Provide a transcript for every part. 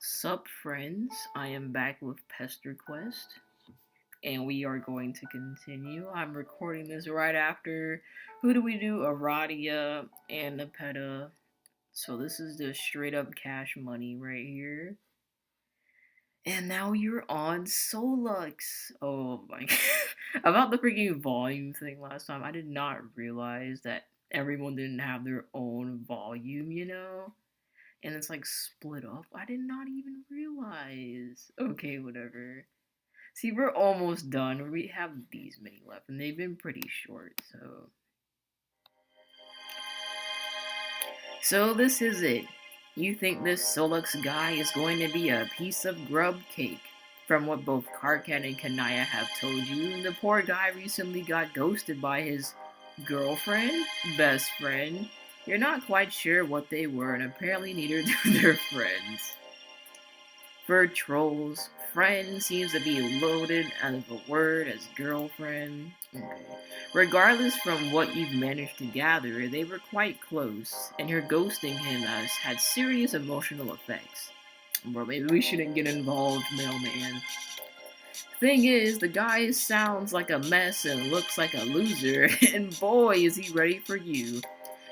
Sup friends, I am back with Pesterquest, and we are going to continue. I'm recording this right after, who do we do? Aradia and Nepeta. So this is the straight up cash money right here. And now you're on Sollux. Oh my god. About the freaking volume thing last time, I did not realize that everyone didn't have their own volume. And it's like split up. I did not even realize. Okay, whatever. See, we're almost done. We have these many left, and they've been pretty short, so. So, this is it. You think this Sollux guy is going to be a piece of grub cake. From what both Karkat and Kanaya have told you, the poor guy recently got ghosted by his girlfriend, best friend. You're not quite sure what they were, and apparently neither do their friends. For trolls, friend seems to be loaded out of a word as girlfriend. Okay. Regardless from what you've managed to gather, they were quite close, and her ghosting him has had serious emotional effects. Bro, maybe we shouldn't get involved, mailman. Thing is, the guy sounds like a mess and looks like a loser, and boy is he ready for you.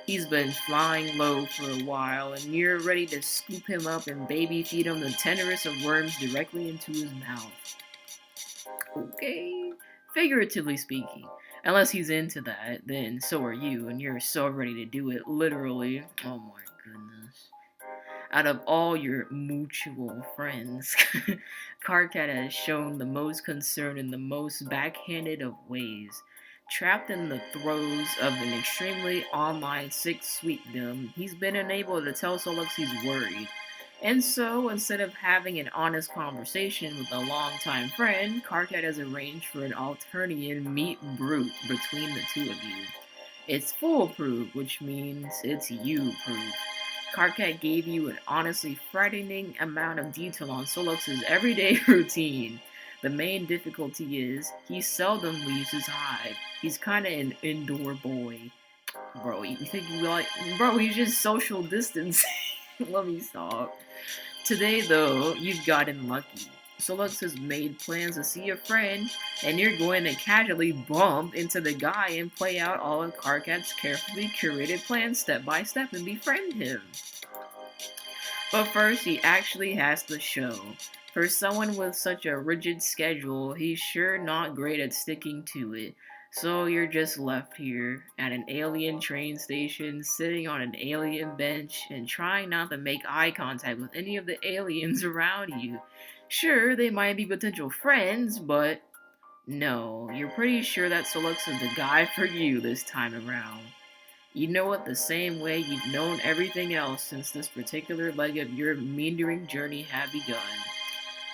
He's been flying low for a while, and you're ready to scoop him up and baby feed him the tenderest of worms directly into his mouth. Okay, figuratively speaking. Unless he's into that, then so are you, and you're so ready to do it literally. Oh my goodness. Out of all your mutual friends, Karkat has shown the most concern in the most backhanded of ways. Trapped in the throes of an extremely online six sweetdom, he's been unable to tell Sollux he's worried. And so, instead of having an honest conversation with a longtime friend, Karkat has arranged for an Alternian meet brute between the two of you. It's foolproof, which means it's you-proof. Karkat gave you an honestly frightening amount of detail on Sollux's everyday routine. The main difficulty is he seldom leaves his hive. He's kinda an indoor boy. Bro, you think you like bro, he's just social distancing. Let me stop. Today though, you've gotten lucky. Sollux has made plans to see a friend, and you're going to casually bump into the guy and play out all of Karkat's carefully curated plans step by step and befriend him. But first, he actually has to show. For someone with such a rigid schedule, he's sure not great at sticking to it. So you're just left here, at an alien train station, sitting on an alien bench, and trying not to make eye contact with any of the aliens around you. Sure, they might be potential friends, but no, you're pretty sure that Sollux is the guy for you this time around. You know it the same way you've known everything else since this particular leg of your meandering journey had begun.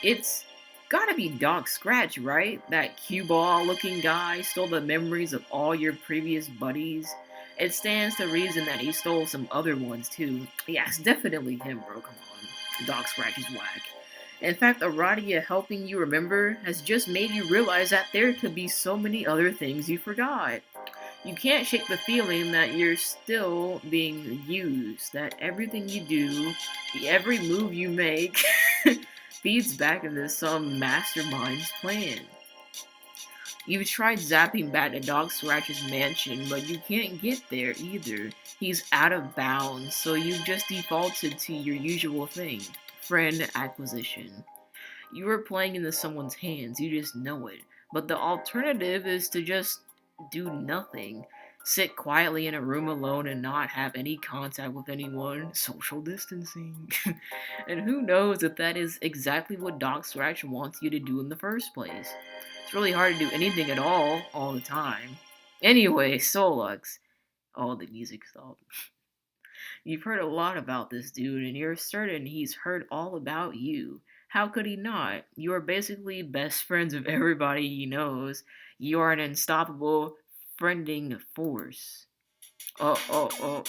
It's gotta be Doc Scratch, right? That cue ball looking guy stole the memories of all your previous buddies. It stands to reason that he stole some other ones too. Yeah, it's definitely him, bro. Come on. Doc Scratch is whack. In fact, Aradia helping you remember has just made you realize that there could be so many other things you forgot. You can't shake the feeling that you're still being used, that everything you do, every move you make, feeds back into some mastermind's plan. You've tried zapping back to Dog Scratch's mansion, but you can't get there either. He's out of bounds, so you've just defaulted to your usual thing, friend acquisition. You are playing into someone's hands, you just know it. But the alternative is to just do nothing. Sit quietly in a room alone and not have any contact with anyone. Social distancing. And who knows if that is exactly what Doc Scratch wants you to do in the first place. It's really hard to do anything at all the time. Anyway, Sollux. Oh, the music stopped. You've heard a lot about this dude, and you're certain he's heard all about you. How could he not? You are basically best friends with everybody he knows. You are an unstoppable friending force. Oh.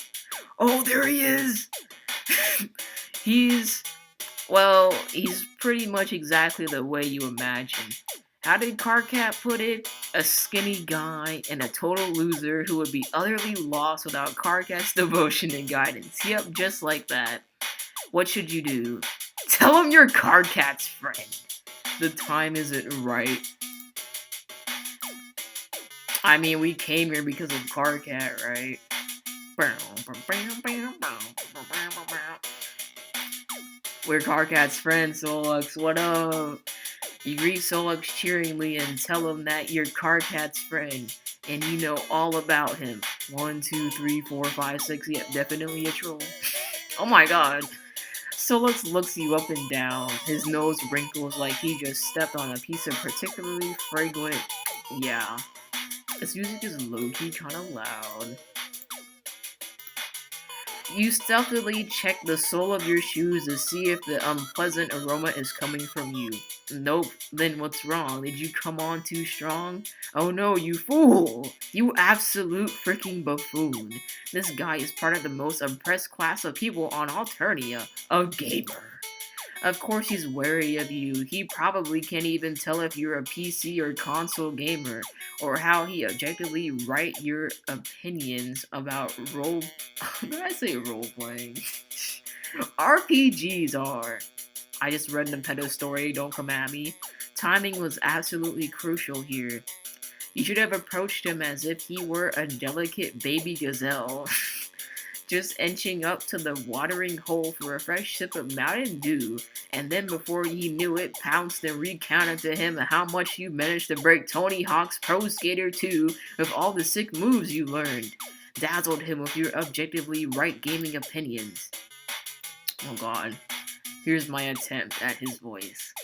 Oh, there he is! he's, he's pretty much exactly the way you imagine. How did Karkat put it? A skinny guy and a total loser who would be utterly lost without Karkat's devotion and guidance. Yep, just like that. What should you do? Tell him you're Cardcat's friend. The time isn't right. I mean, we came here because of Cardcat, right? We're Cardcat's friends, Sollux. What up? You greet Sollux cheeringly and tell him that you're Cardcat's friend, and you know all about him. 1, 2, 3, 4, 5, 6. Yep, definitely a troll. Oh my god. Sollux looks you up and down. His nose wrinkles like he just stepped on a piece of particularly fragrant. Yeah. This music is low-key kinda loud. You stealthily check the sole of your shoes to see if the unpleasant aroma is coming from you. Nope. Then what's wrong? Did you come on too strong? Oh no, you fool! You absolute freaking buffoon. This guy is part of the most oppressed class of people on Alternia, a gamer. Of course he's wary of you. He probably can't even tell if you're a PC or console gamer, or how he objectively write your opinions about role... Did I say role-playing? RPGs are. I just read the pedo story, don't come at me. Timing was absolutely crucial here. You should have approached him as if he were a delicate baby gazelle. Just inching up to the watering hole for a fresh sip of Mountain Dew, and then before you knew it, pounced and recounted to him how much you managed to break Tony Hawk's Pro Skater 2 with all the sick moves you learned. Dazzled him with your objectively right gaming opinions. Oh god. Here's my attempt at his voice.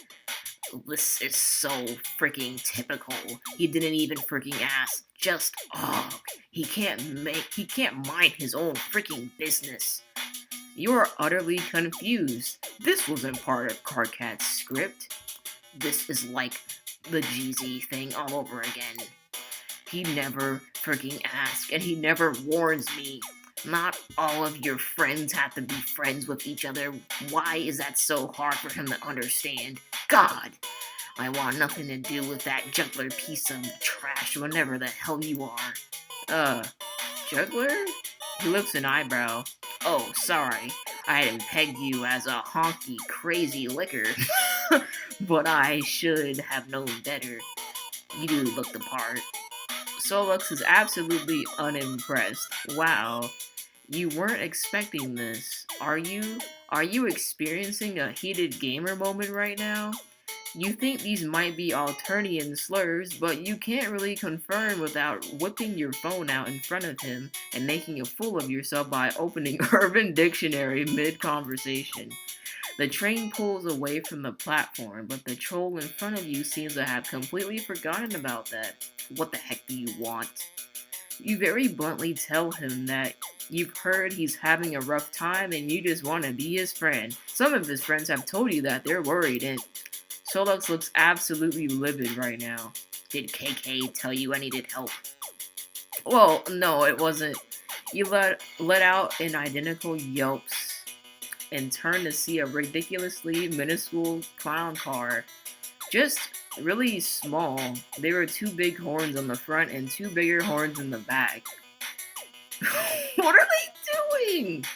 This is so freaking typical. He didn't even freaking ask. Just he can't mind his own freaking business. You are utterly confused. This wasn't part of Cardcat's script. This is like the Jeezy thing all over again. He never freaking asks, and he never warns me. Not all of your friends have to be friends with each other. Why is that so hard for him to understand? God! I want nothing to do with that juggler piece of trash, whatever the hell you are. Juggler? He lifts an eyebrow. Oh, sorry. I hadn't pegged you as a honky, crazy licker. But I should have known better. You do look the part. Sollux is absolutely unimpressed. Wow. You weren't expecting this, are you? Are you experiencing a heated gamer moment right now? You think these might be Alternian slurs, but you can't really confirm without whipping your phone out in front of him and making a fool of yourself by opening Urban Dictionary mid-conversation. The train pulls away from the platform, but the troll in front of you seems to have completely forgotten about that. What the heck do you want? You very bluntly tell him that you've heard he's having a rough time and you just want to be his friend. Some of his friends have told you that they're worried, and Sollux looks absolutely livid right now. Did KK tell you I needed help? Well, no, it wasn't. You let out an identical yelps and turned to see a ridiculously minuscule clown car. Just really small. There were 2 big horns on the front and 2 bigger horns in the back. What are they doing?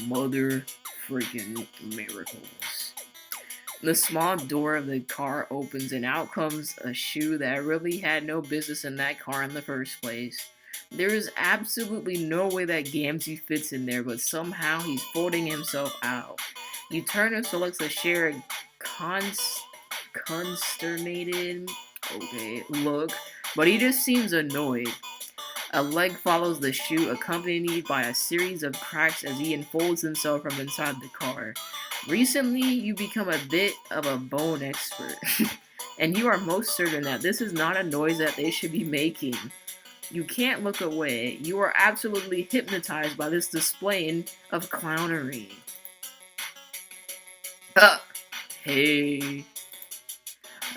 Mother freaking miracles. The small door of the car opens and out comes a shoe that really had no business in that car in the first place. There is absolutely no way that Gamzee fits in there, but somehow he's folding himself out. You turn to Sollux to share a consternated look, but he just seems annoyed. A leg follows the shoe, accompanied by a series of cracks as he unfolds himself from inside the car. Recently, you become a bit of a bone expert, and you are most certain that this is not a noise that they should be making. You can't look away. You are absolutely hypnotized by this display of clownery. Hey,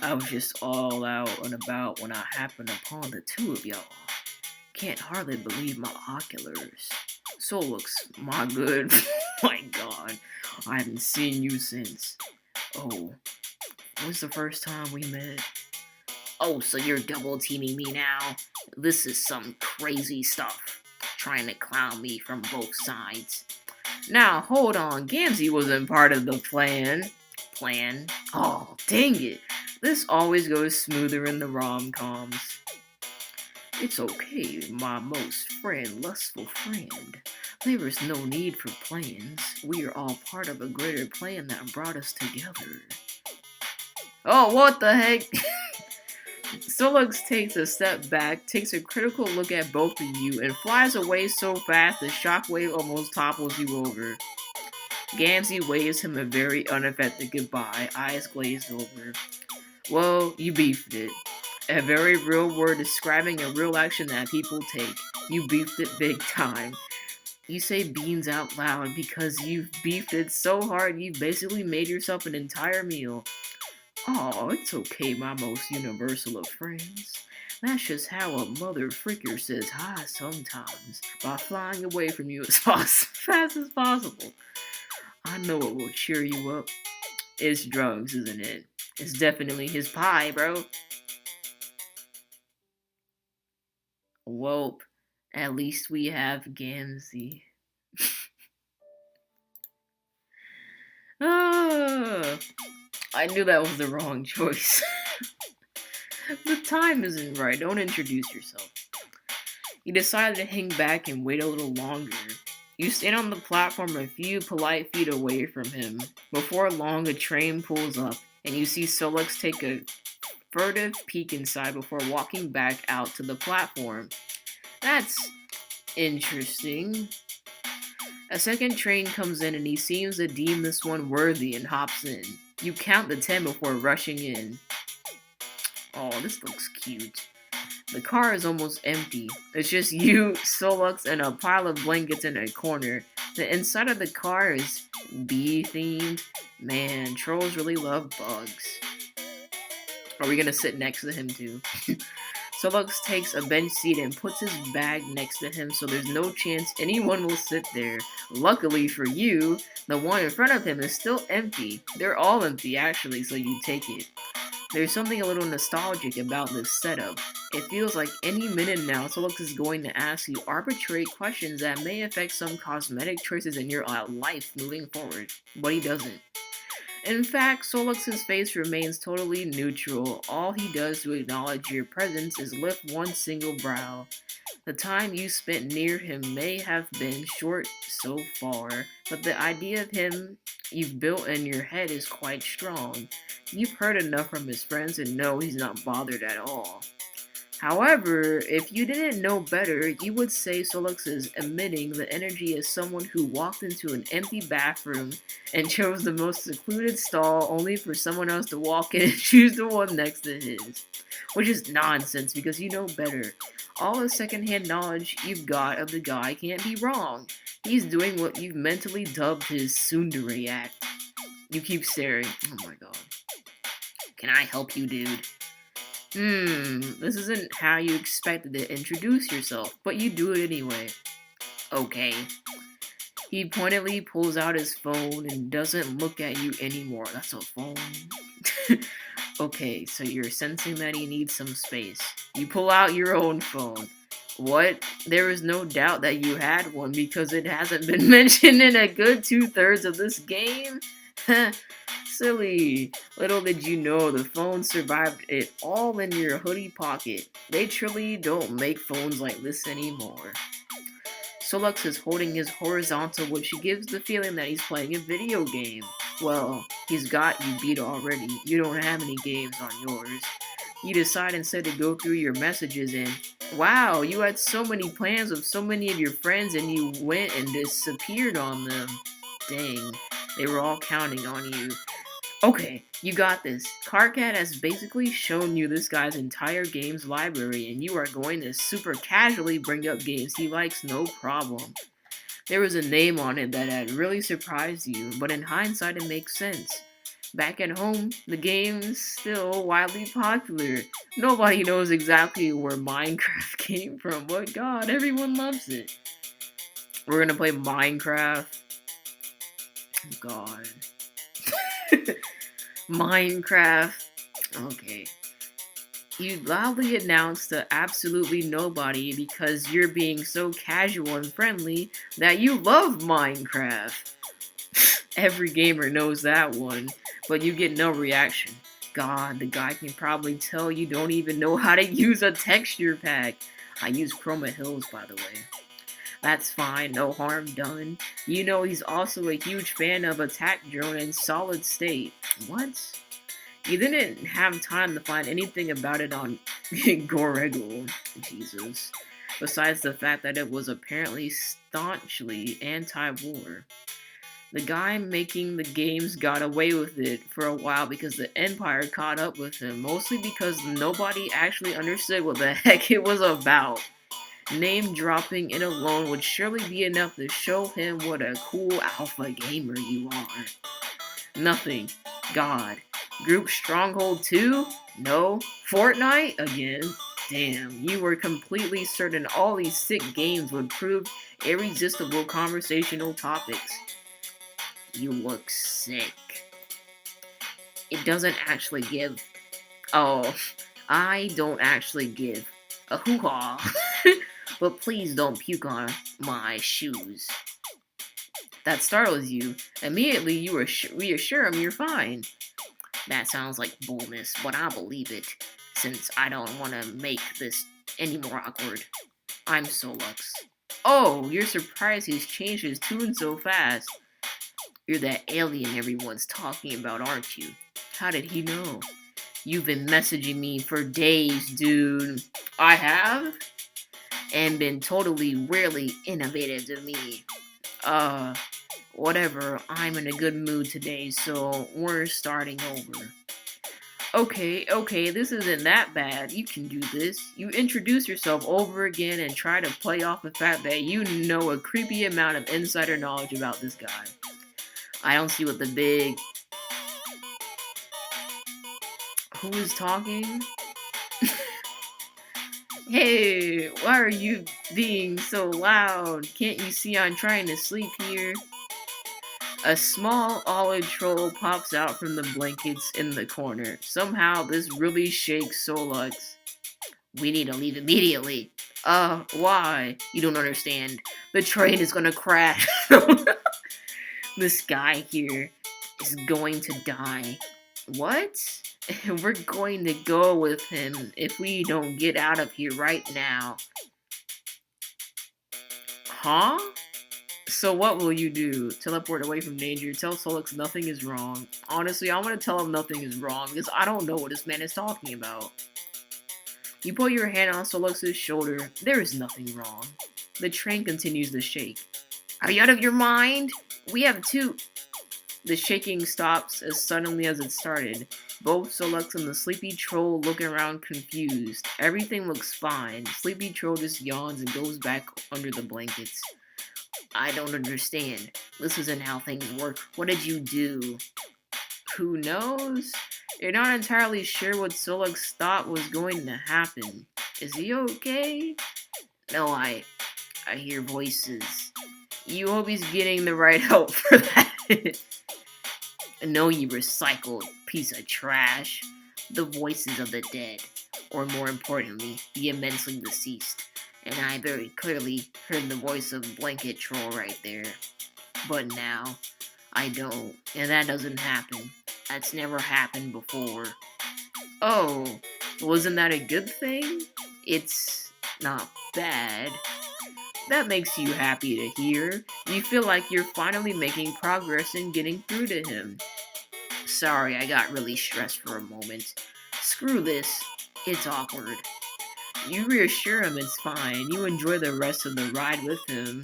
I was just all out and about when I happened upon the 2 of y'all. Can't hardly believe my oculars. Sollux, my good, my god, I haven't seen you since. Oh, when's the first time we met? Oh, so you're double teaming me now? This is some crazy stuff. Trying to clown me from both sides. Now, hold on, Gamzee wasn't part of the plan. Plan? Oh, dang it. This always goes smoother in the rom-coms. It's okay, my most lustful friend. There is no need for plans. We are all part of a greater plan that brought us together. Oh, what the heck? Sollux takes a step back, takes a critical look at both of you, and flies away so fast the shockwave almost topples you over. Gamzee waves him a very unaffected goodbye, eyes glazed over. Well, you beefed it. A very real word describing a real action that people take. You beefed it big time. You say beans out loud because you've beefed it so hard you've basically made yourself an entire meal. Oh, it's okay, my most universal of friends. That's just how a mother freaker says hi sometimes, by flying away from you as fast as possible. I know it will cheer you up. It's drugs, isn't it? It's definitely his pie, bro. Welp, at least we have Gamzee. Ah, I knew that was the wrong choice. The time isn't right. Don't introduce yourself. You decided to hang back and wait a little longer. You stand on the platform a few polite feet away from him. Before long, a train pulls up, and you see Sollux take a furtive peek inside before walking back out to the platform. That's interesting. A second train comes in, and he seems to deem this one worthy and hops in. You count the 10 before rushing in. Oh, this looks cute. The car is almost empty. It's just you, Sollux, and a pile of blankets in a corner. The inside of the car is bee-themed. Man, trolls really love bugs. Are we gonna sit next to him too? Sollux takes a bench seat and puts his bag next to him so there's no chance anyone will sit there. Luckily for you, the one in front of him is still empty. They're all empty actually, so you take it. There's something a little nostalgic about this setup. It feels like any minute now, Sollux is going to ask you arbitrary questions that may affect some cosmetic choices in your life moving forward, but he doesn't. In fact, Sollux's face remains totally neutral. All he does to acknowledge your presence is lift one single brow. The time you spent near him may have been short so far, but the idea of him you've built in your head is quite strong. You've heard enough from his friends to know he's not bothered at all. However, if you didn't know better, you would say Sollux is emitting the energy as someone who walked into an empty bathroom and chose the most secluded stall only for someone else to walk in and choose the one next to his. Which is nonsense because you know better. All the secondhand knowledge you've got of the guy can't be wrong. He's doing what you've mentally dubbed his tsundere act. You keep staring. Oh my god. Can I help you, dude? This isn't how you expected to introduce yourself, but you do it anyway. Okay. He pointedly pulls out his phone and doesn't look at you anymore. That's a phone. Okay, so you're sensing that he needs some space. You pull out your own phone. What? There is no doubt that you had one because it hasn't been mentioned in a good 2/3 of this game. Silly. Little did you know the phone survived it all in your hoodie pocket. They truly don't make phones like this anymore. Sollux is holding his horizontal, which gives the feeling that he's playing a video game. Well, he's got you beat already. You don't have any games on yours. You decide instead to go through your messages and, wow, you had so many plans with so many of your friends and you went and disappeared on them. Dang, they were all counting on you. Okay, you got this. Carcat has basically shown you this guy's entire games library, and you are going to super casually bring up games he likes no problem. There was a name on it that had really surprised you, but in hindsight it makes sense. Back at home, the game's still widely popular. Nobody knows exactly where Minecraft came from, but god, everyone loves it. We're gonna play Minecraft. Oh god. Minecraft. Okay. You loudly announce to absolutely nobody because you're being so casual and friendly that you love Minecraft. Every gamer knows that one, but you get no reaction. God, the guy can probably tell you don't even know how to use a texture pack. I use Chroma Hills, by the way. That's fine, no harm done. You know he's also a huge fan of Attack Drone and Solid State. What? You didn't have time to find anything about it on Gorego. Jesus. Besides the fact that it was apparently staunchly anti-war. The guy making the games got away with it for a while because the Empire caught up with him, mostly because nobody actually understood what the heck it was about. Name dropping it alone would surely be enough to show him what a cool alpha gamer you are. Nothing. God. Group Stronghold 2? No. Fortnite? Again? Damn, you were completely certain all these sick games would prove irresistible conversational topics. You look sick. It doesn't actually give. Oh, I don't actually give a hoo-ha. But please don't puke on my shoes. That startles you. Immediately, you reassure him you're fine. That sounds like boldness, but I believe it, since I don't want to make this any more awkward. I'm Sollux. Oh, you're surprised he's changed his tune so fast. You're that alien everyone's talking about, aren't you? How did he know? You've been messaging me for days, dude. I have? And been totally weirdly innovative to me. Whatever, I'm in a good mood today, so we're starting over. Okay, this isn't that bad. You can do this. You introduce yourself over again and try to play off the fact that you know a creepy amount of insider knowledge about this guy. I don't see what the big... Who is talking? Hey, why are you being so loud? Can't you see I'm trying to sleep here? A small olive troll pops out from the blankets in the corner. Somehow, this really shakes Sollux. We need to leave immediately. Why? You don't understand. The train is gonna crash. This guy here is going to die. What? We're going to go with him if we don't get out of here right now. Huh? So what will you do? Teleport away from danger, tell Sollux nothing is wrong. Honestly, I want to tell him nothing is wrong, because I don't know what this man is talking about. You put your hand on Sollux's shoulder. There is nothing wrong. The train continues to shake. Are you out of your mind? We have two... The shaking stops as suddenly as it started. Both Sollux and the sleepy troll look around confused. Everything looks fine. Sleepy troll just yawns and goes back under the blankets. I don't understand. This isn't how things work. What did you do? Who knows? You're not entirely sure what Sollux thought was going to happen. Is he okay? No, I hear voices. You hope he's getting the right help for that. No, you recycled piece of trash. The voices of the dead. Or more importantly, the immensely deceased. And I very clearly heard the voice of Blanket Troll right there. But now, I don't. And that doesn't happen. That's never happened before. Oh, wasn't that a good thing? It's not bad. That makes you happy to hear. You feel like you're finally making progress in getting through to him. Sorry, I got really stressed for a moment. Screw this. It's awkward. You reassure him it's fine. You enjoy the rest of the ride with him.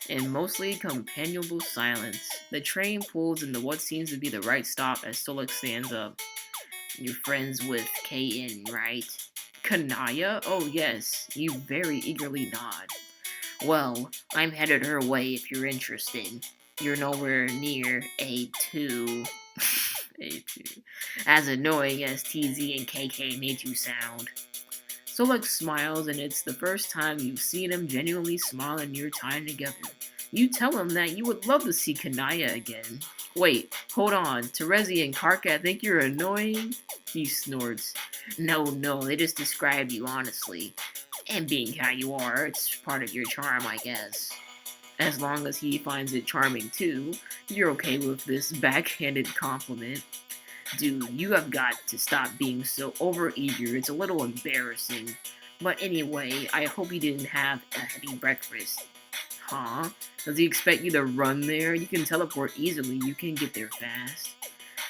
In mostly companionable silence, the train pulls into what seems to be the right stop as Sollux stands up. You're friends with KN, right? Kanaya? Oh yes. You very eagerly nod. Well, I'm headed her way if you're interested. You're nowhere near A2. A2. As annoying as TZ and KK made you sound. Sollux smiles, and it's the first time you've seen him genuinely smile in your time together. You tell him that you would love to see Kanaya again. Wait, hold on. Terezi and Karkat think you're annoying? He snorts. No, they just describe you honestly. And being how you are, it's part of your charm, I guess. As long as he finds it charming too, you're okay with this backhanded compliment. Dude, you have got to stop being so overeager, it's a little embarrassing. But anyway, I hope you didn't have a heavy breakfast. Huh? Does he expect you to run there? You can teleport easily, you can get there fast.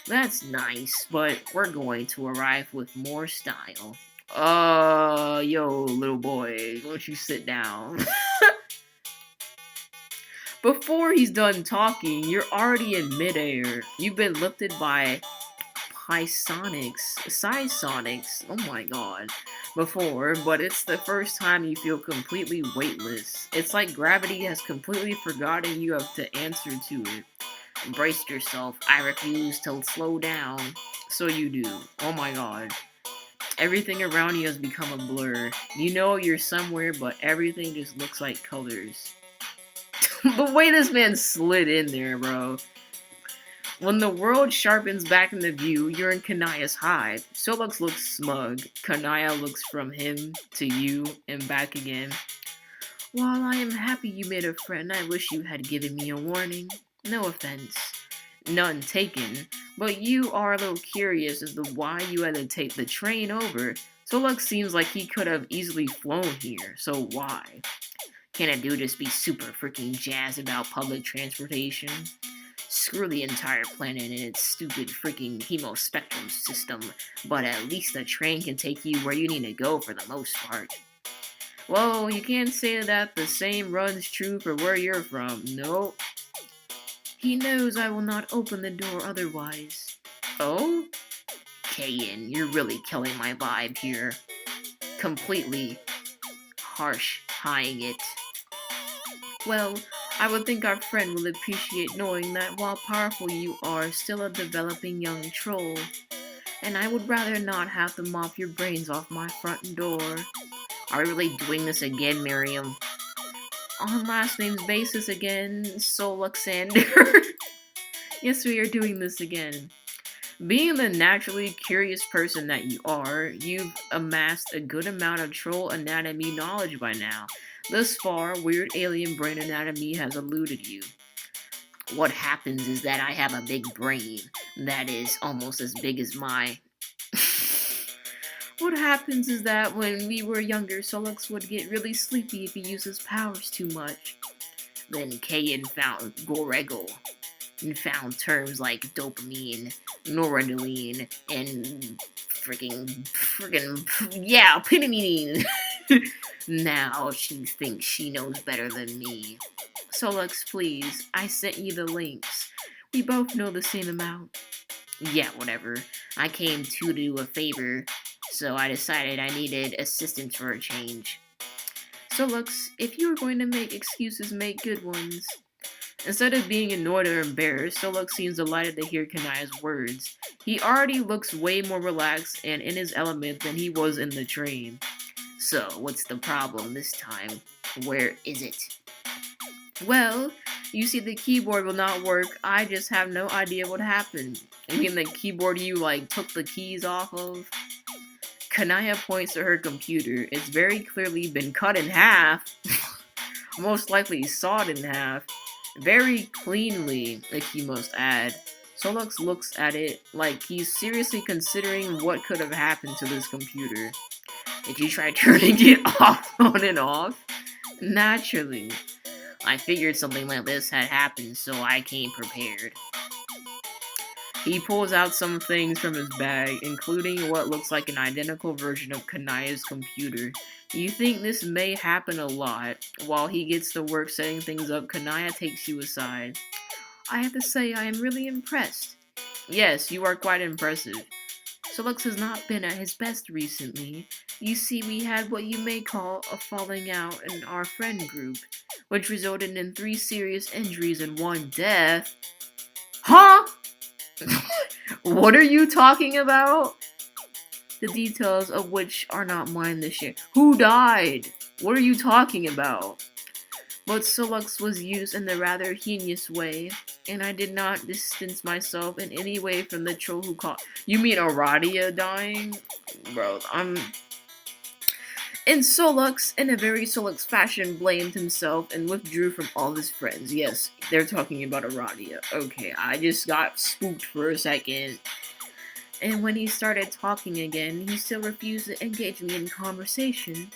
That's nice, but we're going to arrive with more style. Yo, little boy, why don't you sit down? Before he's done talking, you're already in midair. You've been lifted by Psysonics, oh my god, before, but it's the first time you feel completely weightless. It's like gravity has completely forgotten you have to answer to it. Brace yourself, I refuse to slow down. So you do. Oh my god. Everything around you has become a blur. You know you're somewhere, but everything just looks like colors. The way this man slid in there, bro. When the world sharpens back into view, you're in Kanaya's hive. Sollux looks smug. Kanaya looks from him to you and back again. While I am happy you made a friend, I wish you had given me a warning. No offense. None taken. But you are a little curious as to why you had to take the train over. Sollux seems like he could have easily flown here, so why? Can a dude just be super freaking jazzed about public transportation? Screw the entire planet and its stupid freaking hemospectrum system, but at least the train can take you where you need to go for the most part. Well, you can't say that the same runs true for where you're from, no. He knows I will not open the door otherwise. Oh? Kayin, you're really killing my vibe here. Completely harsh, high it. Well, I would think our friend will appreciate knowing that while powerful you are still a developing young troll. And I would rather not have to mop your brains off my front door. Are we really doing this again, Miriam? On last names basis again, Soluxander. Yes, we are doing this again. Being the naturally curious person that you are, you've amassed a good amount of troll anatomy knowledge by now. Thus far, weird alien brain anatomy has eluded you. What happens is that I have a big brain that is almost as big as my... What happens is that when we were younger, Sollux would get really sleepy if he used his powers too much. Then Kayin found Gorego and found terms like dopamine, noradrenaline, and pinamine. Now she thinks she knows better than me. Sollux, please, I sent you the links. We both know the same amount. Yeah, whatever. I came to do a favor, so I decided I needed assistance for a change. Sollux, if you are going to make excuses, make good ones. Instead of being annoyed or embarrassed, Sollux seems delighted to hear Kanaya's words. He already looks way more relaxed and in his element than he was in the train. So, what's the problem this time? Where is it? Well, you see the keyboard will not work. I just have no idea what happened. I mean the keyboard you, took the keys off of? Kanaya points to her computer. It's very clearly been cut in half. Most likely sawed in half. Very cleanly, if you must add. Sollux looks at it like he's seriously considering what could have happened to this computer. Did you try turning it off on and off? Naturally. I figured something like this had happened, so I came prepared. He pulls out some things from his bag, including what looks like an identical version of Kanaya's computer. You think this may happen a lot. While he gets to work setting things up, Kanaya takes you aside. I have to say, I am really impressed. Yes, you are quite impressive. Sollux has not been at his best recently. You see, we had what you may call a falling out in our friend group, which resulted in 3 serious injuries and 1 death. Huh? What are you talking about? The details of which are not mine to share. Who died? What are you talking about? But Sollux was used in a rather heinous way. and I did not distance myself in any way from the troll who caught. You mean Aradia dying? Bro, And Sollux, in a very Sollux fashion, blamed himself and withdrew from all his friends. Yes, they're talking about Aradia. Okay, I just got spooked for a second. And when he started talking again, he still refused to engage me in conversation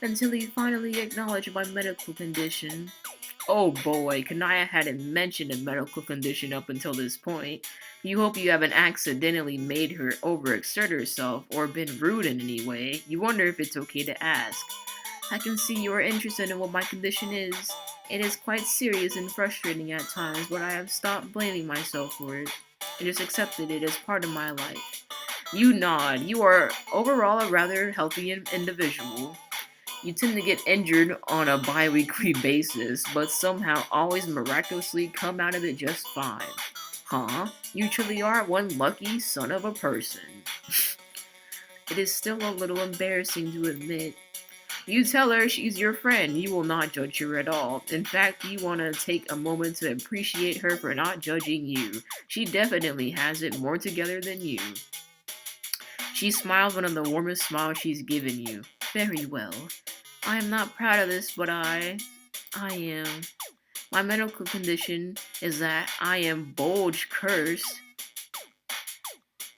until he finally acknowledged my medical condition. Oh boy, Kanaya hadn't mentioned a medical condition up until this point. You hope you haven't accidentally made her overexert herself or been rude in any way. You wonder if it's okay to ask. I can see you are interested in what my condition is. It is quite serious and frustrating at times, but I have stopped blaming myself for it. I just accepted it as part of my life. You nod. You are overall a rather healthy individual. You tend to get injured on a bi-weekly basis, but somehow always miraculously come out of it just fine. Huh? You truly are one lucky son of a person. It is still a little embarrassing to admit. You tell her she's your friend. You will not judge her at all. In fact, you want to take a moment to appreciate her for not judging you. She definitely has it more together than you. She smiles one of the warmest smiles she's given you. Very well. I am not proud of this, but I am. My medical condition is that I am bulge cursed.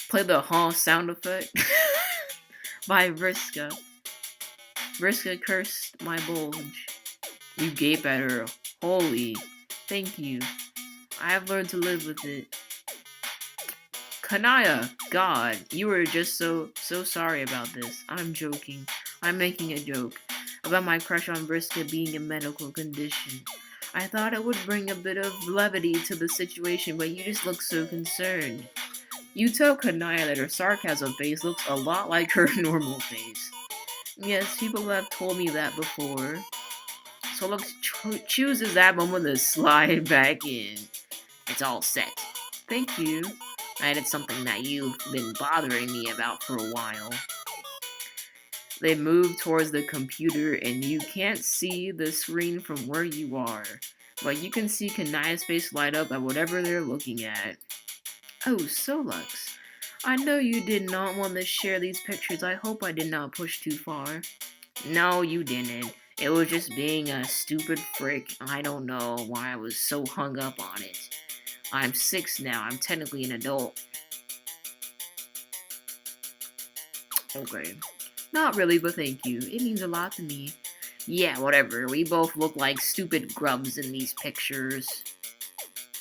Play the sound effect by Vriska. Vriska cursed my bulge. You gape at her. Holy. Thank you. I have learned to live with it. Kanaya, God, you were just so sorry about this. I'm joking. I'm making a joke about my crush on Vriska being a medical condition. I thought it would bring a bit of levity to the situation, but you just look so concerned. You tell Kanaya that her sarcasm face looks a lot like her normal face. Yes, people have told me that before. Sollux chooses that moment to slide back in. It's all set. Thank you. And it's something that you've been bothering me about for a while. They move towards the computer and you can't see the screen from where you are. But you can see Kanaya's face light up at whatever they're looking at. Oh, Sollux. I know you did not want to share these pictures. I hope I did not push too far. No, you didn't. It was just being a stupid frick. I don't know why I was so hung up on it. I'm 6 now. I'm technically an adult. Okay. Not really, but thank you. It means a lot to me. Yeah, whatever. We both look like stupid grubs in these pictures.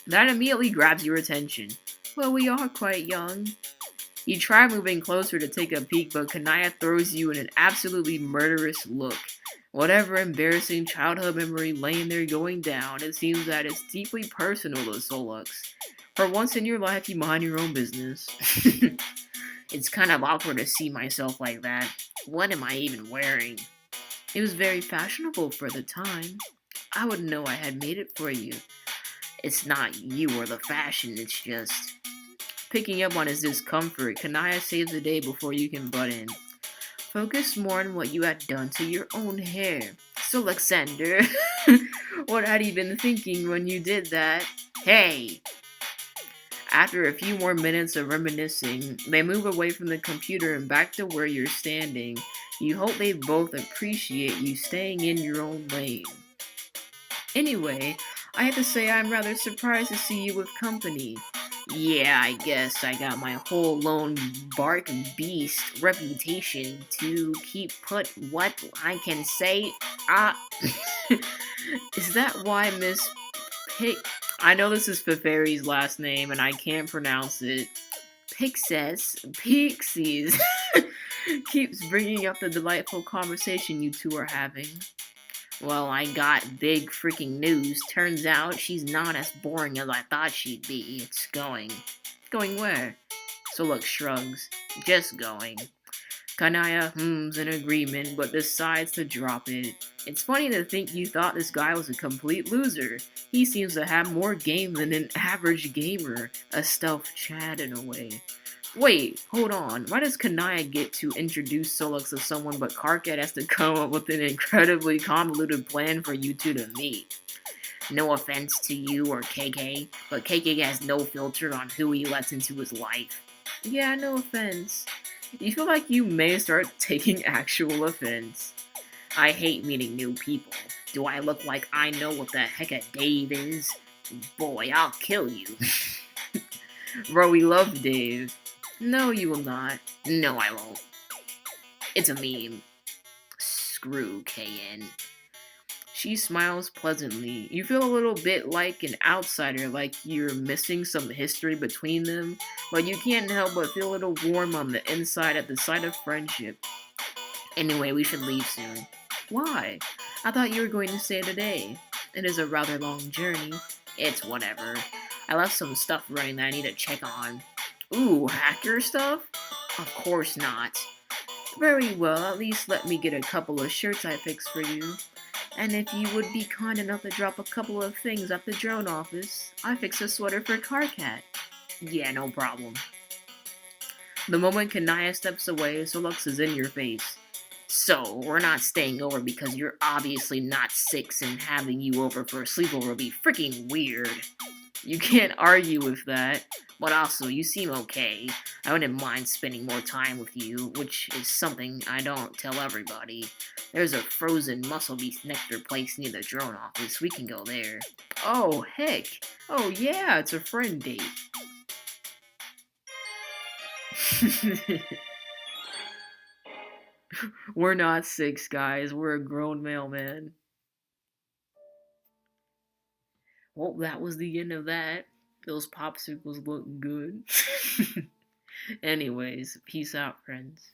That immediately grabs your attention. Well, we are quite young. You try moving closer to take a peek, but Kanaya throws you in an absolutely murderous look. Whatever embarrassing childhood memory laying there going down, it seems that it's deeply personal to Sollux. For once in your life, you mind your own business. It's kind of awkward to see myself like that. What am I even wearing? It was very fashionable for the time. I wouldn't know I had made it for you. It's not you or the fashion, it's just... Picking up on his discomfort, Kanaya saves the day before you can butt in. Focus more on what you had done to your own hair. So, Alexander, what had you been thinking when you did that? Hey! After a few more minutes of reminiscing, they move away from the computer and back to where you're standing. You hope they both appreciate you staying in your own lane. Anyway, I have to say I'm rather surprised to see you with company. Yeah, I guess I got my whole lone bark beast reputation to keep put what I can say. Is that why Miss I know this is Feferi's last name and I can't pronounce it. Pixies keeps bringing up the delightful conversation you two are having. Well, I got big freaking news. Turns out she's not as boring as I thought she'd be. It's going. Going where? Sollux shrugs. Just going. Kanaya hums in agreement, but decides to drop it. It's funny to think you thought this guy was a complete loser. He seems to have more game than an average gamer. A stealth Chad in a way. Wait, hold on. Why does Kanaya get to introduce Sollux to someone but Karkat has to come up with an incredibly convoluted plan for you two to meet? No offense to you or KK, but KK has no filter on who he lets into his life. Yeah, no offense. You feel like you may start taking actual offense. I hate meeting new people. Do I look like I know what the heck a Dave is? Boy, I'll kill you. Bro, we love Dave. No, you will not. No, I won't. It's a meme. Screw KN. She smiles pleasantly. You feel a little bit like an outsider, like you're missing some history between them, but you can't help but feel a little warm on the inside at the sight of friendship. Anyway, we should leave soon. Why? I thought you were going to stay today. It is a rather long journey. It's whatever. I left some stuff running that I need to check on. Ooh, hacker stuff? Of course not. Very well, at least let me get a couple of shirts I fixed for you. And if you would be kind enough to drop a couple of things at the drone office, I fixed a sweater for Carcat. Yeah, no problem. The moment Kanaya steps away, Sollux is in your face. So, we're not staying over because you're obviously not 6 and having you over for a sleepover would be freaking weird. You can't argue with that. But also, you seem okay. I wouldn't mind spending more time with you, which is something I don't tell everybody. There's a frozen muscle beast nectar place near the drone office. We can go there. Oh, heck. Oh, yeah, it's a friend date. We're not 6, guys. We're a grown male man. Well, that was the end of that. Those popsicles look good. Anyways, peace out, friends.